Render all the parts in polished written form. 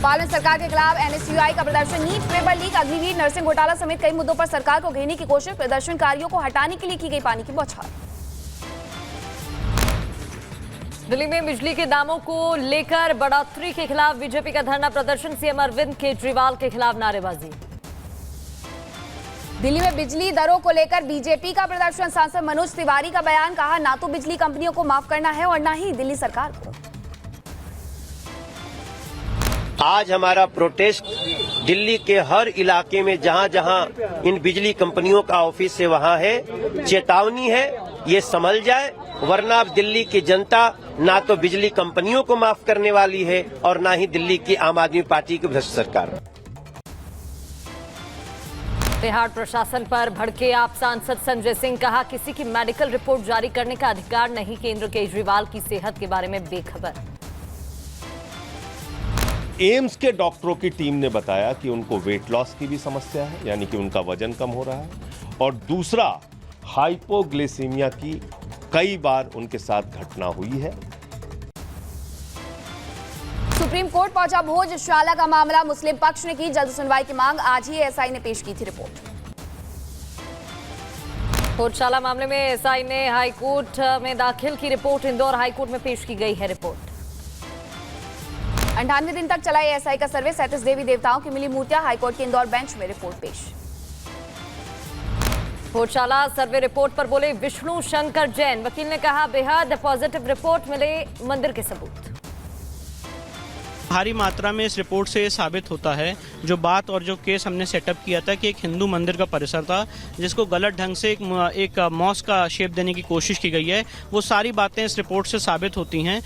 भोपाल में सरकार के खिलाफ एनएसयूआई का प्रदर्शन। NEET paper leak, Agniveer, nursing घोटाला समेत कई मुद्दों पर सरकार को घेरने की कोशिश। प्रदर्शनकारियों को हटाने के लिए की गई पानी की बौछार। दिल्ली में बिजली के दामों को लेकर बढ़ोतरी के खिलाफ बीजेपी का धरना प्रदर्शन। सीएम अरविंद केजरीवाल के खिलाफ नारेबाजी। दिल्ली में बिजली दरों को लेकर बीजेपी का प्रदर्शन। सांसद मनोज तिवारी का बयान, कहा ना तो बिजली कंपनियों को माफ करना है और ना ही दिल्ली सरकार को। आज हमारा प्रोटेस्ट दिल्ली के हर इलाके में जहां जहां इन बिजली कंपनियों का ऑफिस है वहां है। चेतावनी है, ये संभल जाए, वरना अब दिल्ली की जनता ना तो बिजली कंपनियों को माफ करने वाली है और ना ही दिल्ली की आम आदमी पार्टी की भ्रष्ट सरकार। तिहाड़ प्रशासन पर भड़के आप सांसद संजय सिंह, कहा किसी की मेडिकल रिपोर्ट जारी करने का अधिकार नहीं, केंद्र केजरीवाल की सेहत के बारे में बेखबर। एम्स के डॉक्टरों की टीम ने बताया कि उनको वेट लॉस की भी समस्या है, यानी कि उनका वजन कम हो रहा है, और दूसरा हाइपोग्लिसीमिया की कई बार उनके साथ घटना हुई है। सुप्रीम कोर्ट पहुंचा भोजशाला का मामला। मुस्लिम पक्ष ने की जल्द सुनवाई की मांग। आज ही एसआई ने पेश की थी रिपोर्ट। भोजशाला मामले में एसआई ने हाईकोर्ट में दाखिल की रिपोर्ट। इंदौर हाईकोर्ट में पेश की गई है रिपोर्ट। 98 दिन तक चला एसआई का सर्वे। 37 देवी देवताओं की मिली मूर्तियां। हाईकोर्ट के इंदौर बेंच में रिपोर्ट पेश। भोजशाला सर्वे रिपोर्ट पर बोले विष्णु शंकर जैन। वकील ने कहा बेहद पॉजिटिव रिपोर्ट मिले मंदिर के सबूत। भारी मात्रा में इस रिपोर्ट से ये साबित होता है जो बात और जो केस हमने सेटअप किया था कि एक हिंदू मंदिर का परिसर था जिसको गलत ढंग से एक मॉस्क का शेप देने की कोशिश की गई है, वो सारी बातें इस रिपोर्ट से साबित होती हैं।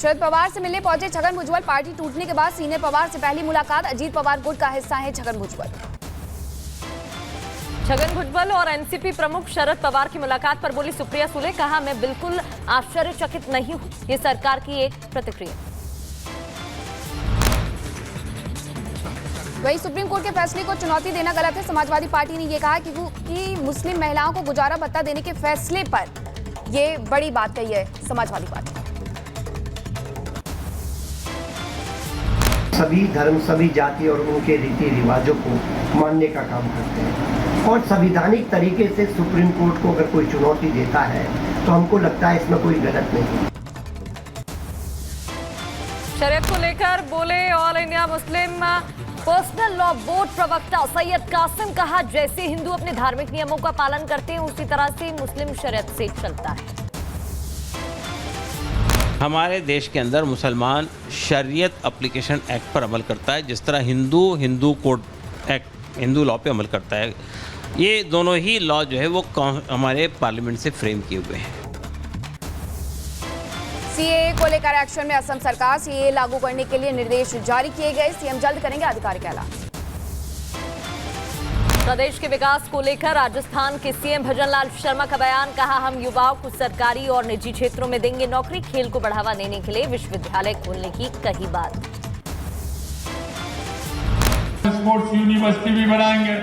शरद पवार से मिलने पहुंचे छगन भुजबल। पार्टी टूटने के बाद सीनियर पवार से पहली मुलाकात। अजीत पवार गुट का हिस्सा है छगन भुजबल। छगन भुजबल और एनसीपी प्रमुख शरद पवार की मुलाकात पर बोली सुप्रिया सुले, कहा मैं बिल्कुल आश्चर्यचकित नहीं हूं, ये सरकार की एक प्रतिक्रिया। वहीं सुप्रीम कोर्ट के फैसले को चुनौती देना गलत है। समाजवादी पार्टी ने यह कहा कि मुस्लिम महिलाओं को गुजारा भत्ता देने के फैसले पर यह बड़ी बात कही है समाजवादी पार्टी। सभी धर्म, सभी जाति और उनके रीति रिवाजों को मानने का काम करते हैं और संवैधानिक तरीके से सुप्रीम कोर्ट को अगर कोई चुनौती देता है तो हमको लगता है इसमें कोई गलत नहीं। शरीयत को लेकर बोले all India Muslim personal law board प्रवक्ता सैयद कासिम, कहा जैसे हिंदू अपने धार्मिक नियमों का पालन करते हैं उसी तरह से मुस्लिम शरीयत से चलता है। हमारे देश के अंदर मुसलमान शरीयत एप्लीकेशन एक्ट पर अमल करता है, जिस तरह Hindu code act Hindu law पे अमल करता है। ये दोनों ही लॉ जो है वो हमारे पार्लियामेंट से फ्रेम किए हुए हैं। सीएए को लेकर एक्शन में असम सरकार। सीएए लागू करने के लिए निर्देश जारी किए गए। सीएम जल्द करेंगे आधिकारिक ऐलान। प्रदेश के विकास को लेकर राजस्थान के सीएम भजनलाल शर्मा का बयान, कहा हम युवाओं को सरकारी और निजी क्षेत्रों में देंगे नौकरी। खेल को बढ़ावा देने के लिए विश्वविद्यालय खोलने की कही बात। स्पोर्ट्स यूनिवर्सिटी भी बनाएंगे,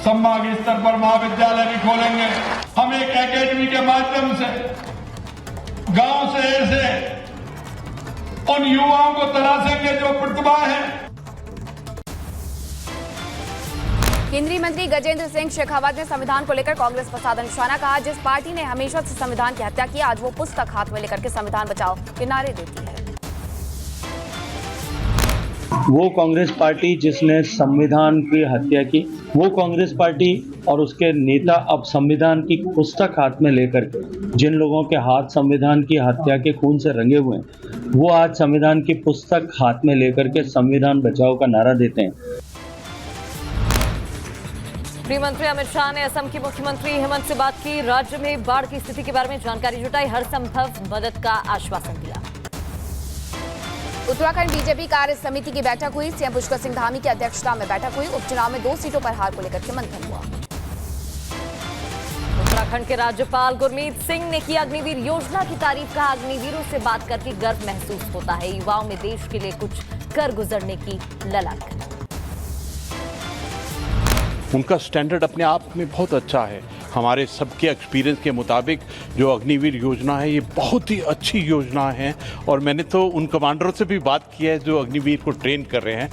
संभागीय स्तर पर महाविद्यालय भी खोलेंगे। हम एक एकेडमी के माध्यम से गांव शहर से उन युवाओं को तलाशेंगे जो प्रतिभा है। केंद्रीय मंत्री गजेंद्र सिंह शेखावत ने संविधान को लेकर कांग्रेस पर साधा निशाना। कहा जिस पार्टी ने हमेशा से संविधान की हत्या की, आज वो पुस्तक हाथ में लेकर के संविधान बचाओ के नारे देती है। वो कांग्रेस पार्टी जिसने संविधान की हत्या की, वो कांग्रेस पार्टी और उसके नेता अब संविधान की पुस्तक हाथ में लेकर के, जिन लोगों के हाथ संविधान की हत्या के खून से रंगे हुए हैं, वो आज संविधान की पुस्तक हाथ में लेकर के संविधान बचाओ का नारा देते हैं। गृह मंत्री अमित शाह ने असम के मुख्यमंत्री हेमंत से बात की। राज्य में बाढ़ की स्थिति के बारे में जानकारी जुटाई। हर संभव मदद का आश्वासन दिया। उत्तराखंड बीजेपी कार्य समिति की बैठक हुई। सीएम पुष्कर सिंह धामी की अध्यक्षता में बैठक हुई। उपचुनाव में 2 सीटों पर हार को लेकर के मंथन हुआ। उत्तराखंड के राज्यपाल गुरमीत सिंह ने की अग्निवीर योजना की तारीफ। कहा अग्निवीरों से बात करके गर्व महसूस होता है, युवाओं में देश के लिए कुछ कर गुजरने की ललक। उनका स्टैंडर्ड अपने आप में बहुत अच्छा है। हमारे सबके एक्सपीरियंस के मुताबिक जो अग्निवीर योजना है ये बहुत ही अच्छी योजना है और मैंने तो उन कमांडरों से भी बात की है जो अग्निवीर को ट्रेन कर रहे हैं।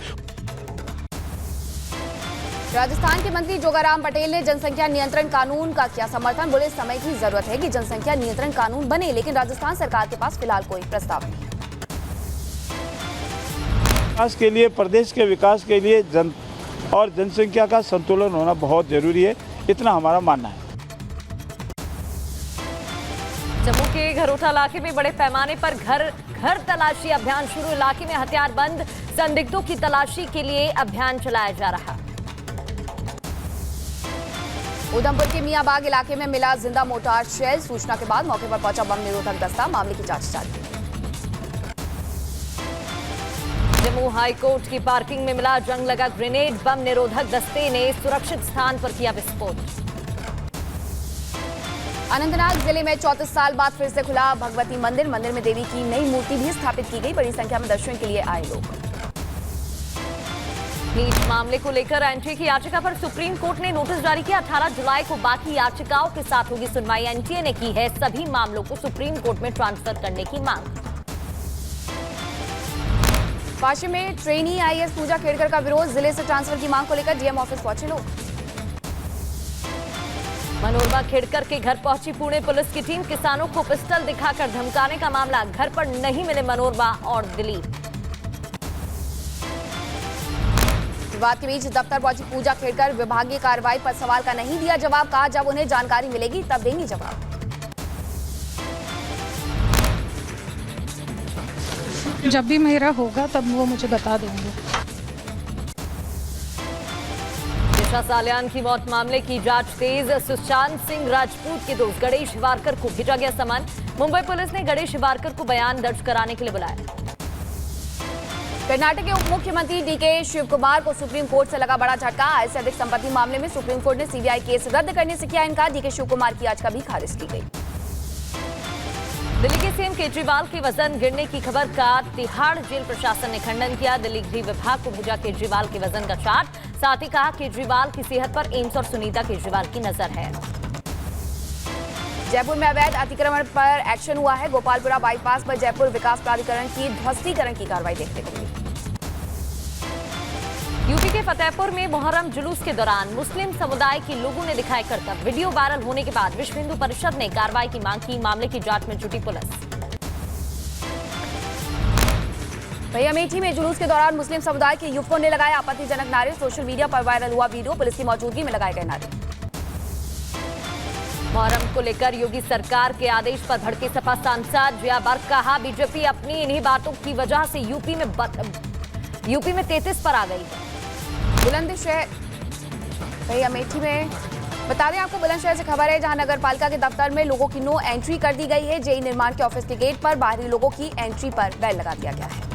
राजस्थान के मंत्री जोगाराम पटेल ने जनसंख्या नियंत्रण कानून का किया समर्थन। बोले समय की जरूरत है कि जनसंख्या नियंत्रण कानून बने, लेकिन राजस्थान सरकार के पास फिलहाल कोई प्रस्ताव नहीं। विकास के लिए, प्रदेश के विकास के लिए जनसंख्या का संतुलन होना बहुत जरूरी है, इतना हमारा मानना है। जम्मू के घरोटा इलाके में बड़े पैमाने पर घर तलाशी अभियान शुरू। इलाके में हथियारबंद संदिग्धों की तलाशी के लिए अभियान चलाया जा रहा। उधमपुर के मियाबाग इलाके में मिला जिंदा मोर्टार शेल। सूचना के बाद मौके पर पहुंचा बम निरोधक दस्ता। मामले की जांच जारी। जम्मू हाई कोर्ट की पार्किंग में मिला जंग लगा ग्रेनेड। बम निरोधक दस्ते ने सुरक्षित स्थान पर किया विस्फोट। अनंतनाग जिले में 34 साल बाद फिर से खुला भगवती मंदिर। मंदिर में देवी की नई मूर्ति भी स्थापित की गई। बड़ी संख्या में दर्शन के लिए आए लोग। नीट मामले को लेकर एनटीए की याचिका पर सुप्रीम कोर्ट ने नोटिस जारी किया। 18 जुलाई को बाकी याचिकाओं के साथ होगी सुनवाई। एनटीए ने की है सभी मामलों को सुप्रीम कोर्ट में ट्रांसफर करने की मांग। पश्चिम में ट्रेनी आईएएस पूजा खेड़कर का विरोध। जिले से ट्रांसफर की मांग को लेकर डीएम ऑफिस पहुंचे लोग। मनोरमा खेड़कर के घर पहुंची पुणे पुलिस की टीम। किसानों को पिस्टल दिखाकर धमकाने का मामला। घर पर नहीं मिले मनोरमा और दिलीप। विवाद के बीच दफ्तर पहुंची पूजा खेड़कर। विभागीय कार्रवाई पर सवाल का नहीं दिया जवाब। कहा जब उन्हें जानकारी मिलेगी तब देंगी जवाब। जब भी मेरा होगा तब वो मुझे बता देंगे। दिशा सालियान की मौत मामले की जांच तेज। सुशांत सिंह राजपूत के दोस्त गणेश हिबारकर को भेजा गया समन। मुंबई पुलिस ने गणेश हिबारकर को बयान दर्ज कराने के लिए बुलाया। कर्नाटक के उप मुख्यमंत्री डीके शिव कुमार को सुप्रीम कोर्ट से लगा बड़ा झटका। आय से अधिक संपत्ति मामले में सुप्रीम कोर्ट ने सीबीआई केस रद्द करने से किया इनकार। डीके शिव कुमार की याचिका भी खारिज की गई। दिल्ली के सीएम केजरीवाल के वजन गिरने की खबर का तिहाड़ जेल प्रशासन ने खंडन किया। दिल्ली गृह विभाग को भेजा केजरीवाल के वजन का चार्ट। साथ ही कहा केजरीवाल की सेहत पर एम्स और सुनीता केजरीवाल की नजर है। जयपुर में अवैध अतिक्रमण पर एक्शन हुआ है। गोपालपुरा बाईपास पर जयपुर विकास प्राधिकरण की ध्वस्तीकरण की कार्रवाई देखने को मिली। यूपी के फतेहपुर में मुहर्रम जुलूस के दौरान मुस्लिम समुदाय के लोगों ने दिखाए करतब। वीडियो वायरल होने के बाद विश्व हिंदू परिषद ने कार्रवाई की मांग की। मामले की जांच में जुटी पुलिस। वहीं अमेठी में जुलूस के दौरान मुस्लिम समुदाय के युवकों ने लगाए आपत्तिजनक नारे। सोशल मीडिया पर वायरल हुआ वीडियो। पुलिस की मौजूदगी में लगाए गए नारे। मुहर्रम को लेकर योगी सरकार के आदेश पर भड़के सपा सांसद जिया बर्क। कहा बीजेपी अपनी इन्हीं बातों की वजह से यूपी में 33 पर आ गई है। बुलंदशहर वही अमेठी में बता दें आपको, बुलंदशहर से खबर है जहां नगर पालिका के दफ्तर में लोगों की नो एंट्री कर दी गई है। जेई निर्माण के ऑफिस के गेट पर बाहरी लोगों की एंट्री पर बैन लगा दिया गया है।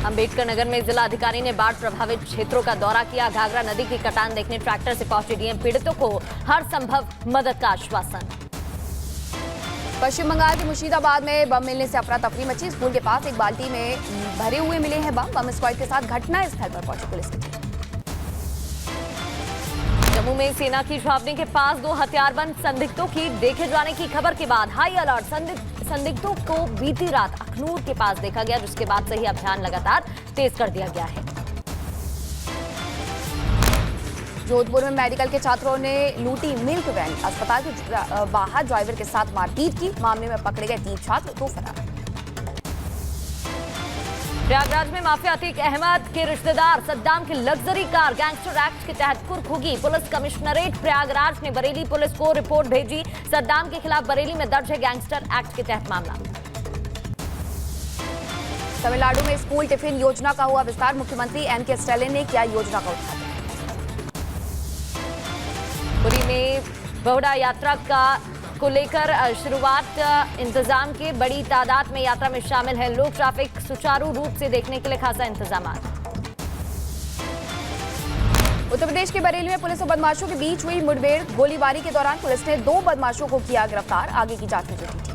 अंबेडकर नगर में जिला अधिकारी ने बाढ़ प्रभावित क्षेत्रों का दौरा किया। घाघरा नदी की कटान देखने ट्रैक्टर से पहुंचे डीएम। पीड़ितों को हर संभव मदद का आश्वासन। पश्चिम बंगाल के मुर्शिदाबाद में बम मिलने से अफरा तफरी मची। स्कूल के पास एक बाल्टी में भरे हुए मिले हैं बम। बम स्क्वाड के साथ घटना स्थल पर पहुंची पुलिस की टीम। जम्मू में सेना की छावनी के पास 2 हथियारबंद संदिग्धों की देखे जाने की खबर के बाद हाई अलर्ट। संदिग्धों को बीती रात अखनूर के पास देखा गया, जिसके बाद से ही अभियान लगातार तेज कर दिया गया है। जोधपुर में मेडिकल के छात्रों ने लूटी मिल्क वैन। अस्पताल के बाहर ड्राइवर के साथ मारपीट की। मामले में पकड़े गए 3 छात्र, 2 फरार। प्रयागराज में माफिया अतीक अहमद के रिश्तेदार सद्दाम की लग्जरी कार गैंगस्टर एक्ट के तहत कुर्क होगी। पुलिस कमिश्नरेट प्रयागराज ने बरेली पुलिस को रिपोर्ट भेजी। सद्दाम के खिलाफ बरेली में दर्ज है गैंगस्टर एक्ट के तहत मामला। तमिलनाडु में स्कूल टिफिन योजना का हुआ विस्तार। मुख्यमंत्री एम.के. स्टालिन ने किया योजना का उद्घाटन। पुरी में बहुड़ा यात्रा को लेकर शुरुआत। इंतजाम के बड़ी तादाद में यात्रा में शामिल हैं लोग। ट्रैफिक सुचारू रूप से देखने के लिए खासा इंतजाम। उत्तर प्रदेश के बरेली में पुलिस और बदमाशों के बीच हुई मुठभेड़। गोलीबारी के दौरान पुलिस ने 2 बदमाशों को किया गिरफ्तार। आगे की जांच में जुटी थी।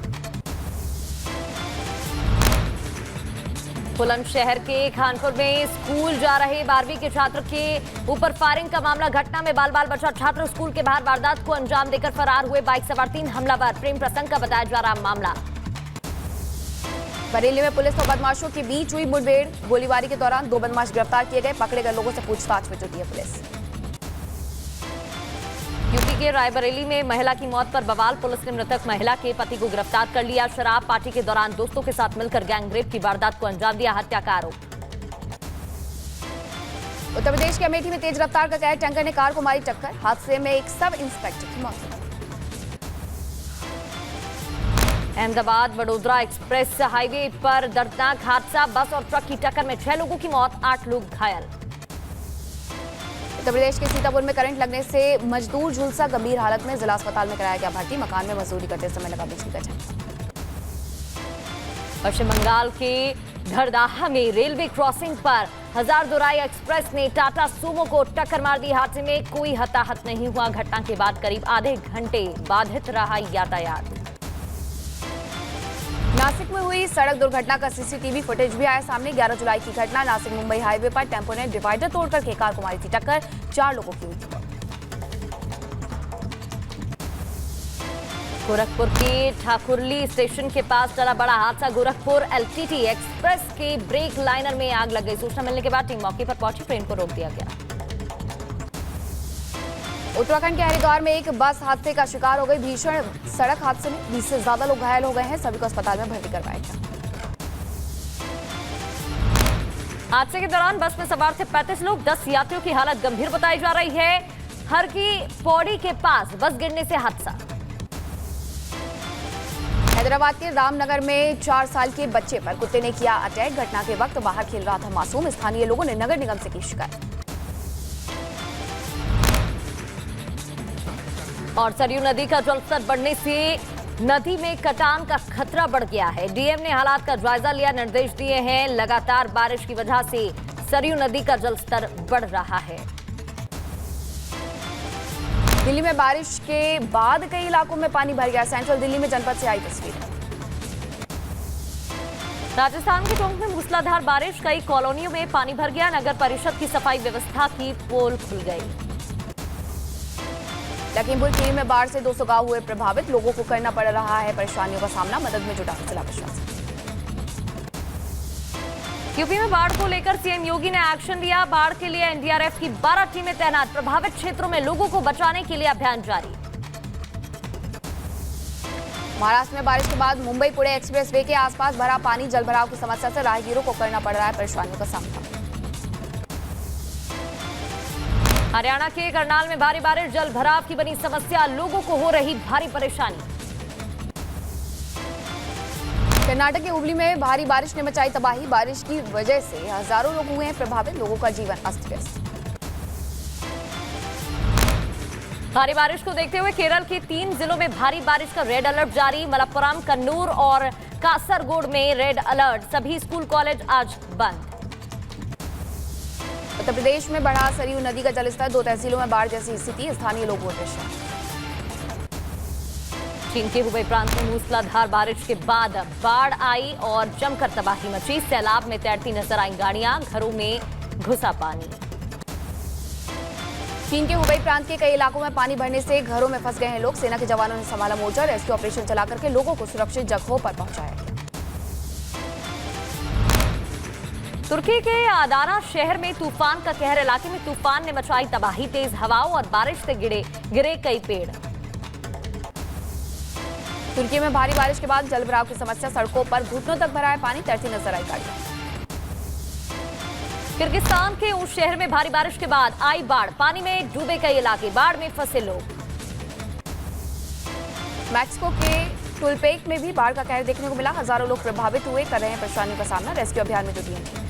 बुलंदशहर के खानपुर में स्कूल जा रहे 12वीं के छात्र के ऊपर फायरिंग का मामला। घटना में बाल बाल बचा छात्र स्कूल के बाहर वारदात को अंजाम देकर फरार हुए। बाइक सवार 3 हमलावर। प्रेम प्रसंग का बताया जा रहा मामला। बरेली में पुलिस और बदमाशों के बीच हुई मुठभेड़। गोलीबारी के दौरान 2 बदमाश गिरफ्तार किए गए। पकड़े गए लोगों से पूछताछ में जुटी है पुलिस। यूपी के रायबरेली में महिला की मौत पर बवाल। पुलिस ने मृतक महिला के पति को गिरफ्तार कर लिया। शराब पार्टी के दौरान दोस्तों के साथ मिलकर गैंगरेप की वारदात को अंजाम दिया। हत्या का आरोप। उत्तर प्रदेश के अमेठी में तेज रफ्तार का कहर। टैंकर ने कार को मारी टक्कर। हादसे में एक सब इंस्पेक्टर की मौत। अहमदाबाद वडोदरा एक्सप्रेस हाईवे पर दर्दनाक हादसा। बस और ट्रक की टक्कर में 6 लोगों की मौत, 8 लोग घायल। उत्तर प्रदेश के सीतापुर में करंट लगने से मजदूर झुलसा गंभीर हालत में। जिला अस्पताल में कराया गया भर्ती। मकान में मजदूरी करते समय लगा बिजली का झटका। पश्चिम बंगाल के धरदाहा में रेलवे क्रॉसिंग पर हजारदुराई एक्सप्रेस ने टाटा सूमो को टक्कर मार दी। हादसे में कोई हताहत नहीं हुआ। घटना के बाद करीब आधे घंटे बाधित रहा यातायात। नासिक में हुई सड़क दुर्घटना का सीसीटीवी फुटेज भी आया सामने। 11 जुलाई की घटना। नासिक मुंबई हाईवे पर टेम्पो ने डिवाइडर तोड़कर के कार को मारी थी टक्कर। 4 लोगों की हुई थी मौत। गोरखपुर के ठाकुरली स्टेशन के पास चला बड़ा हादसा। गोरखपुर एलटीटी एक्सप्रेस के ब्रेक लाइनर में आग लग गई। सूचना मिलने के बाद टीम मौके पर पहुंची। ट्रेन को रोक दिया गया। उत्तराखंड के हरिद्वार में एक बस हादसे का शिकार हो गई। भीषण सड़क हादसे में 20 से ज्यादा लोग घायल हो गए हैं। सभी को अस्पताल में भर्ती करवाया गया। हादसे के दौरान बस में सवार थे 35 लोग। 10 यात्रियों की हालत गंभीर बताई जा रही है। हर की पौड़ी के पास बस गिरने से हादसा। हैदराबाद के रामनगर में 4 साल के बच्चे पर कुत्ते ने किया अटैक। घटना के वक्त बाहर खेल रहा था मासूम। स्थानीय लोगों ने नगर निगम से की शिकायत। और सरयू नदी का जलस्तर बढ़ने से नदी में कटान का खतरा बढ़ गया है। डीएम ने हालात का जायजा लिया। निर्देश दिए हैं। लगातार बारिश की वजह से सरयू नदी का जलस्तर बढ़ रहा है। दिल्ली में बारिश के बाद कई इलाकों में पानी भर गया। सेंट्रल दिल्ली में जनपद से आई तस्वीर। राजस्थान के टोंक में मूसलाधार बारिश। कई कॉलोनियों में पानी भर गया। नगर परिषद की सफाई व्यवस्था की पोल खुल गई। लखीमपुर खीरी में बाढ़ से 200 गांव हुए प्रभावित। लोगों को करना पड़ रहा है परेशानियों का सामना। मदद में जुटा जिला प्रशासन। यूपी में बाढ़ को लेकर सीएम योगी ने एक्शन लिया। बाढ़ के लिए एनडीआरएफ की 12 टीमें तैनात। प्रभावित क्षेत्रों में लोगों को बचाने के लिए अभियान जारी। महाराष्ट्र में बारिश के बाद मुंबई पुणे एक्सप्रेस वे के आसपास भरा पानी। जलभराव की समस्या से राहगीरों को करना पड़ रहा है परेशानियों का सामना। हरियाणा के करनाल में भारी बारिश। जल भराव की बनी समस्या। लोगों को हो रही भारी परेशानी। कर्नाटक के हुबली में भारी बारिश ने मचाई तबाही। बारिश की वजह से हजारों लोग हुए हैं प्रभावित। लोगों का जीवन अस्त व्यस्त। भारी बारिश को देखते हुए केरल के 3 जिलों में भारी बारिश का रेड अलर्ट जारी। मलप्पुरम, कन्नूर और कासरगोड में रेड अलर्ट। सभी स्कूल कॉलेज आज बंद। उत्तर प्रदेश में बढ़ा सरयू नदी का जलस्तर। 2 तहसीलों में बाढ़ जैसी स्थिति। स्थानीय लोग हुए परेशान। चीन के हुबेई प्रांत में मूसलाधार बारिश के बाद बाढ़ आई और जमकर तबाही मची। सैलाब में तैरती नजर आई गाड़ियां। घरों में घुसा पानी। चीन के हुबेई प्रांत के कई इलाकों में पानी भरने से घरों में फंस गए हैं लोग। सेना के जवानों ने संभाला मोर्चा। रेस्क्यू ऑपरेशन चलाकर के लोगों को सुरक्षित जगहों पर पहुंचाया गया। तुर्की के आदाना शहर में तूफान का कहर। इलाके में तूफान ने मचाई तबाही। तेज हवाओं और बारिश से गिरे कई पेड़। तुर्की में भारी बारिश के बाद जलभराव की समस्या। सड़कों पर घुटनों तक भरा है पानी। तैरती नजर आई गाड़ियां। किर्गिस्तान के उस शहर में भारी बारिश के बाद आई बाढ़। पानी में डूबे कई इलाके। बाढ़ में फंसे लोग। मैक्सिको के टुलपेक में भी बाढ़ का कहर देखने को मिला। हजारों लोग प्रभावित हुए। कर रहे हैं परेशानियों का सामना। रेस्क्यू अभियान में जुटी हैं।